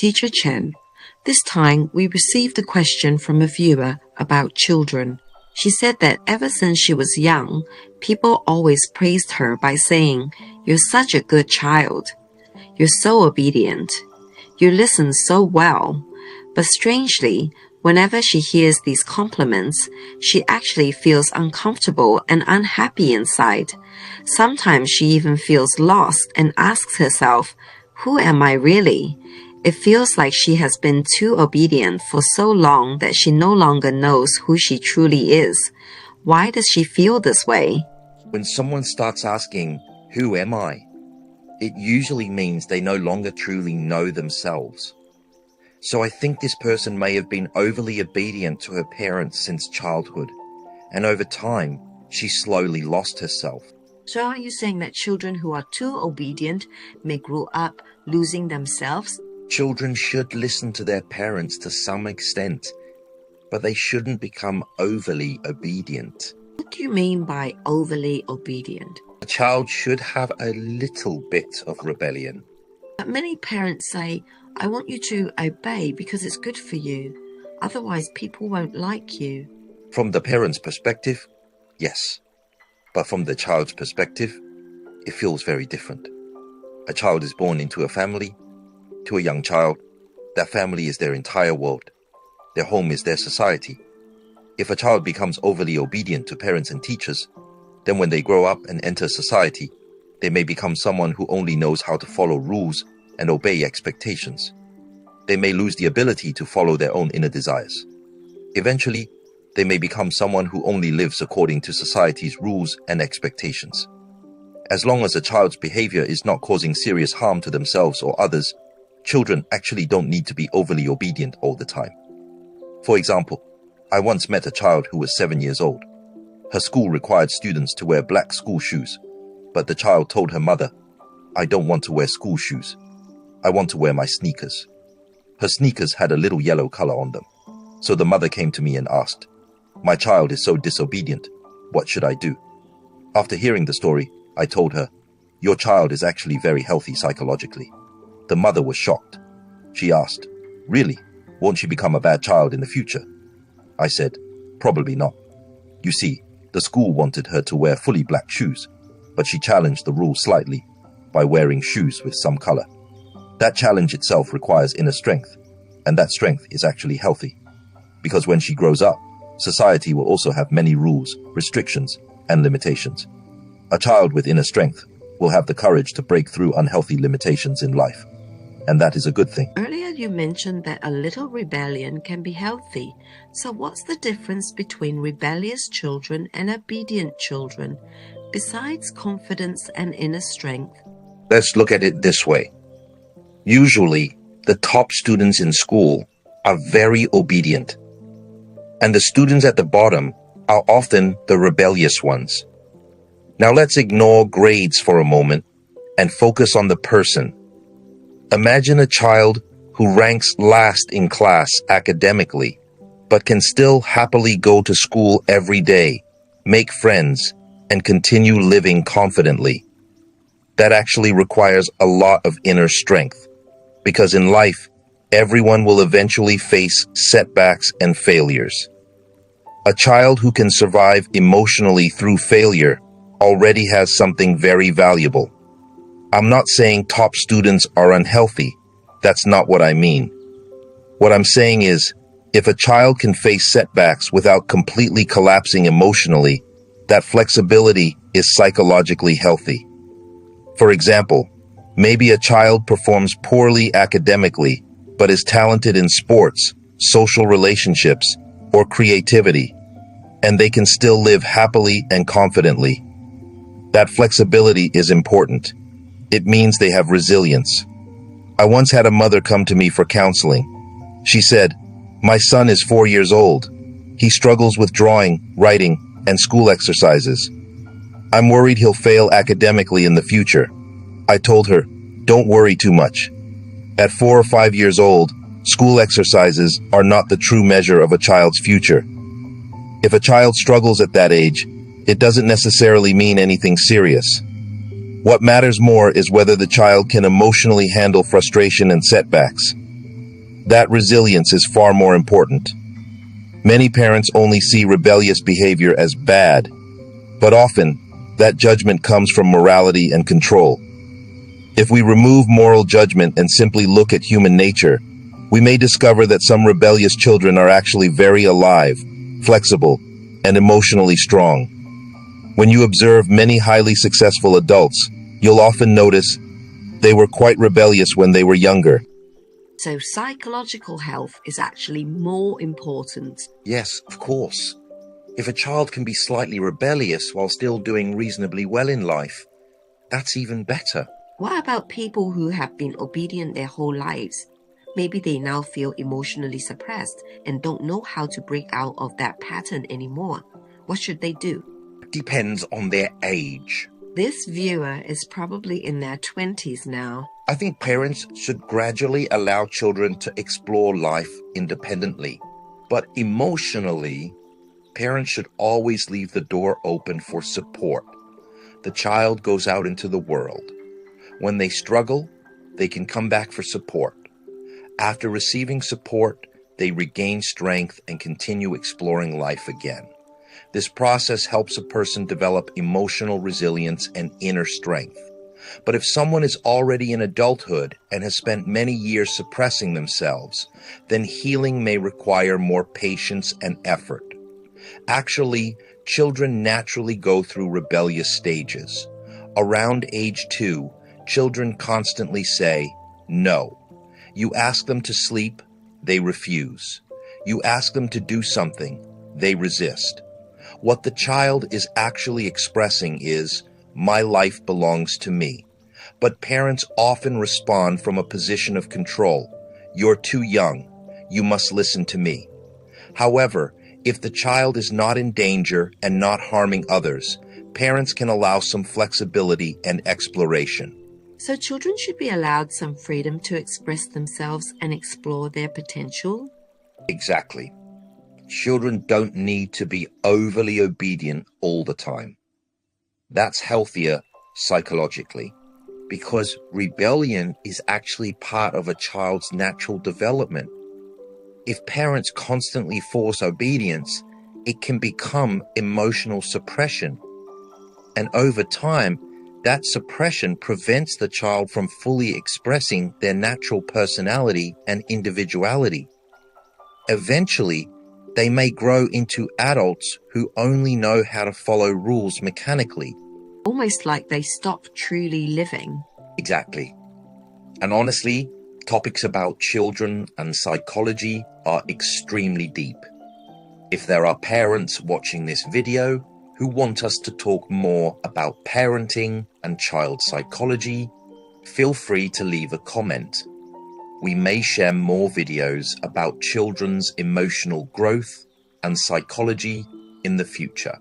Teacher Chen. This time we received a question from a viewer about children. She said that ever since she was young, people always praised her by saying, "You're such a good child. You're so obedient. You listen so well." But strangely, whenever she hears these compliments, she actually feels uncomfortable and unhappy inside. Sometimes she even feels lost and asks herself, "Who am I really?" It feels like she has been too obedient for so long that she no longer knows who she truly is. Why does she feel this way? When someone starts asking, "Who am I?" it usually means they no longer truly know themselves. So I think this person may have been overly obedient to her parents since childhood, and over time, she slowly lost herself. So are you saying that children who are too obedient may grow up losing themselves? Children should listen to their parents to some extent, but they shouldn't become overly obedient. What do you mean by overly obedient? A child should have a little bit of rebellion. But many parents say, "I want you to obey because it's good for you. Otherwise, people won't like you." From the parent's perspective, yes. But from the child's perspective, it feels very different. A child is born into a family. To a young child, that family is their entire world. Their home is their society. If a child becomes overly obedient to parents and teachers, then when they grow up and enter society, they may become someone who only knows how to follow rules and obey expectations. They may lose the ability to follow their own inner desires. Eventually, they may become someone who only lives according to society's rules and expectations. As long as a child's behavior is not causing serious harm to themselves or others, children actually don't need to be overly obedient all the time. For example, I once met a child who was 7 years old. Her school required students to wear black school shoes, but the child told her mother, "I don't want to wear school shoes. I want to wear my sneakers." Her sneakers had a little yellow color on them. So the mother came to me and asked, "My child is so disobedient. What should I do?" After hearing the story, I told her, "Your child is actually very healthy psychologically." The mother was shocked. She asked, "Really? Won't she become a bad child in the future?" I said, "Probably not. You see, the school wanted her to wear fully black shoes, but she challenged the rule slightly by wearing shoes with some color. That challenge itself requires inner strength, and that strength is actually healthy. Because when she grows up, society will also have many rules, restrictions, and limitations. A child with inner strength will have the courage to break through unhealthy limitations in life. And that is a good thing." Earlier you mentioned that a little rebellion can be healthy. So what's the difference between rebellious children and obedient children, besides confidence and inner strength? Let's look at it this way. Usually, the top students in school are very obedient, and the students at the bottom are often the rebellious ones. Now let's ignore grades for a moment and focus on the person. Imagine a child who ranks last in class academically, but can still happily go to school every day, make friends, and continue living confidently. That actually requires a lot of inner strength, because in life, everyone will eventually face setbacks and failures. A child who can survive emotionally through failure already has something very valuable. I'm not saying top students are unhealthy. That's not what I mean. What I'm saying is, if a child can face setbacks without completely collapsing emotionally, that flexibility is psychologically healthy. For example, maybe a child performs poorly academically, but is talented in sports, social relationships, or creativity, and they can still live happily and confidently. That flexibility is important. It means they have resilience. I once had a mother come to me for counseling. She said, "My son is 4 years old. He struggles with drawing, writing, and school exercises. I'm worried he'll fail academically in the future." I told her, "Don't worry too much. At 4 or 5 years old, school exercises are not the true measure of a child's future. If a child struggles at that age, it doesn't necessarily mean anything serious. What matters more is whether the child can emotionally handle frustration and setbacks. That resilience is far more important. Many parents only see rebellious behavior as bad, but often that judgment comes from morality and control. If we remove moral judgment and simply look at human nature, we may discover that some rebellious children are actually very alive, flexible, and emotionally strong. When you observe many highly successful adults, you'll often notice they were quite rebellious when they were younger. So psychological health is actually more important. Yes, of course. If a child can be slightly rebellious while still doing reasonably well in life, that's even better. What about people who have been obedient their whole lives? Maybe they now feel emotionally suppressed and don't know how to break out of that pattern anymore. What should they do? Depends on their age. This viewer is probably in their 20s now. I think parents should gradually allow children to explore life independently. But emotionally, parents should always leave the door open for support. The child goes out into the world. When they struggle, they can come back for support. After receiving support, they regain strength and continue exploring life again. This process helps a person develop emotional resilience and inner strength. But if someone is already in adulthood and has spent many years suppressing themselves, then healing may require more patience and effort. Actually, children naturally go through rebellious stages. Around age 2, children constantly say, no. You ask them to sleep, they refuse. You ask them to do something, they resist. What the child is actually expressing is, my life belongs to me. But parents often respond from a position of control. You're too young. You must listen to me. However, if the child is not in danger and not harming others, parents can allow some flexibility and exploration. So children should be allowed some freedom to express themselves and explore their potential? Exactly. Children don't need to be overly obedient all the time. That's healthier psychologically, because rebellion is actually part of a child's natural development. If parents constantly force obedience, it can become emotional suppression. And over time, that suppression prevents the child from fully expressing their natural personality and individuality. Eventually, they may grow into adults who only know how to follow rules mechanically. Almost like they stop truly living. Exactly. And honestly, topics about children and psychology are extremely deep. If there are parents watching this video who want us to talk more about parenting and child psychology, feel free to leave a comment. We may share more videos about children's emotional growth and psychology in the future.